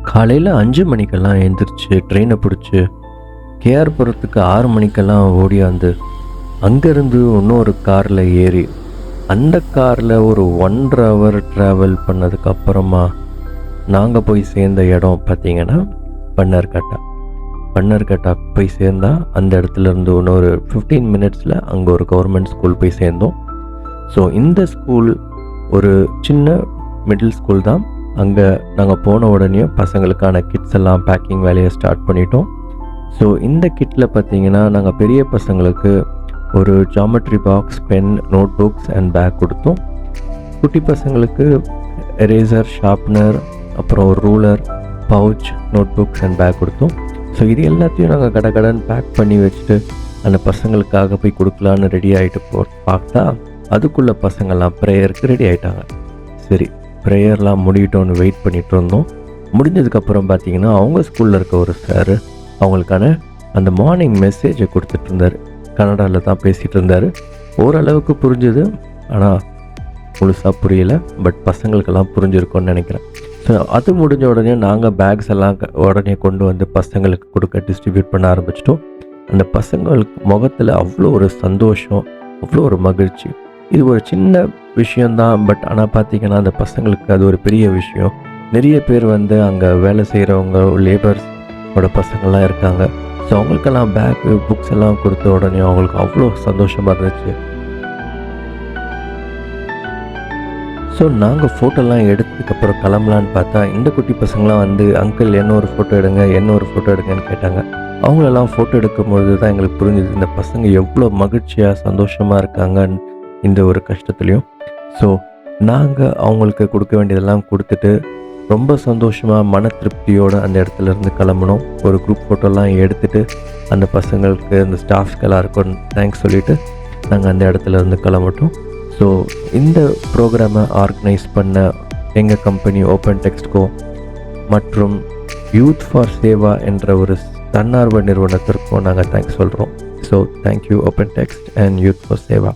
காலையில் 5 மணிக்கெல்லாம் எழுந்திரிச்சு ட்ரெயினை பிடிச்சி கேஆர் புரத்துக்கு 6 மணிக்கெல்லாம் ஓடியாந்து அங்கேருந்து இன்னொரு காரில் ஏறி அந்த காரில் ஒரு 1.5 ஹவர் ட்ராவல் பண்ணதுக்கப்புறமா நாங்கள் போய் சேர்ந்த இடம் பார்த்திங்கன்னா பன்னர்கட்டா போய் சேர்ந்தால் அந்த இடத்துலேருந்து இன்னொரு 15 மினிட்ஸில் அங்கே ஒரு கவர்மெண்ட் ஸ்கூல் போய் சேர்ந்தோம். ஸோ இந்த ஸ்கூல் ஒரு சின்ன மிடில் ஸ்கூல் தான். அங்கே நாங்கள் போன உடனே பசங்களுக்கான கிட்ஸ் எல்லாம் பேக்கிங் வேலையை ஸ்டார்ட் பண்ணிட்டோம். ஸோ இந்த கிட்டில் பார்த்திங்கன்னா நாங்கள் பெரிய பசங்களுக்கு ஒரு geometry box, pen, note books and bag கொடுத்தோம். குட்டி பசங்களுக்கு எரேசர், ஷார்ப்னர், அப்புறம் ஒரு ruler, pouch, note books and bag கொடுத்தோம். ஸோ இது எல்லாத்தையும் நாங்கள் கடன் பேக் பண்ணி வச்சுட்டு அந்த பசங்களுக்காக போய் கொடுக்கலான்னு ரெடி ஆகிட்டு பார்த்தா அதுக்குள்ளே பசங்கள்லாம் ப்ரேயருக்கு ரெடி ஆகிட்டாங்க. சரி, ப்ரேயர்லாம் முடியட்டோன்னு வெயிட் பண்ணிகிட்டு இருந்தோம். முடிஞ்சதுக்கப்புறம் பார்த்திங்கன்னா அவங்க ஸ்கூலில் இருக்க ஒரு சார் அவங்களுக்கான அந்த மார்னிங் மெசேஜை கொடுத்துட்டு இருந்தார். கன்னடாவில் தான் பேசிகிட்டு இருந்தார். ஓரளவுக்கு புரிஞ்சுது, ஆனால் முழுசாக புரியலை. பட் பசங்களுக்கெல்லாம் புரிஞ்சிருக்கோன்னு நினைக்கிறேன். ஸோ அது முடிஞ்ச உடனே நாங்கள் பேக்ஸ் எல்லாம் உடனே கொண்டு வந்து பசங்களுக்கு கொடுக்க டிஸ்ட்ரிபியூட் பண்ண ஆரம்பிச்சிட்டோம். அந்த பசங்களுக்கு முகத்தில் அவ்வளோ ஒரு சந்தோஷம், அவ்வளோ ஒரு மகிழ்ச்சி. இது ஒரு சின்ன விஷயந்தான், பட் ஆனால் பார்த்திங்கன்னா அந்த பசங்களுக்கு அது ஒரு பெரிய விஷயம். நிறைய பேர் வந்து அங்கே வேலை செய்கிறவங்க, லேபர்ஸோட பசங்கள்லாம் இருக்காங்க. ஸோ அவங்களுக்கெல்லாம் பேக்கு, புக்ஸ் எல்லாம் கொடுத்த உடனே அவங்களுக்கு அவ்வளோ சந்தோஷமாக இருந்துச்சு. ஸோ நாங்கள் ஃபோட்டோலாம் எடுத்ததுக்கப்புறம் கிளம்பலான்னு பார்த்தா இந்த குட்டி பசங்களாம் வந்து அங்கிள் என்ன ஒரு ஃபோட்டோ எடுங்கன்னு கேட்டாங்க. அவங்களெல்லாம் ஃபோட்டோ எடுக்கும்பொழுது தான் எங்களுக்கு புரிஞ்சுது இந்த பசங்க எவ்வளோ மகிழ்ச்சியாக சந்தோஷமாக இருக்காங்கன்னு இந்த ஒரு கஷ்டத்துலேயும். ஸோ நாங்கள் அவங்களுக்கு கொடுக்க வேண்டியதெல்லாம் கொடுத்துட்டு ரொம்ப சந்தோஷமாக மன திருப்தியோடு அந்த இடத்துலேருந்து கிளம்பணும். ஒரு குரூப் ஃபோட்டோலாம் எடுத்துகிட்டு அந்த பசங்களுக்கு, அந்த ஸ்டாஃப்ஸ்க்கு எல்லாருக்கும் தேங்க்ஸ் சொல்லிவிட்டு நாங்கள் அந்த இடத்துலேருந்து கிளம்பட்டோம். ஸோ இந்த ப்ரோக்ராமை ஆர்கனைஸ் பண்ண எங்கள் கம்பெனி ஓப்பன் டெக்ஸ்ட்கோ மற்றும் யூத் ஃபார் சேவா என்ற ஒரு தன்னார்வ நிறுவனத்திற்கும் நாங்கள் தேங்க்ஸ் சொல்கிறோம். So thank you open text and youth for Seva.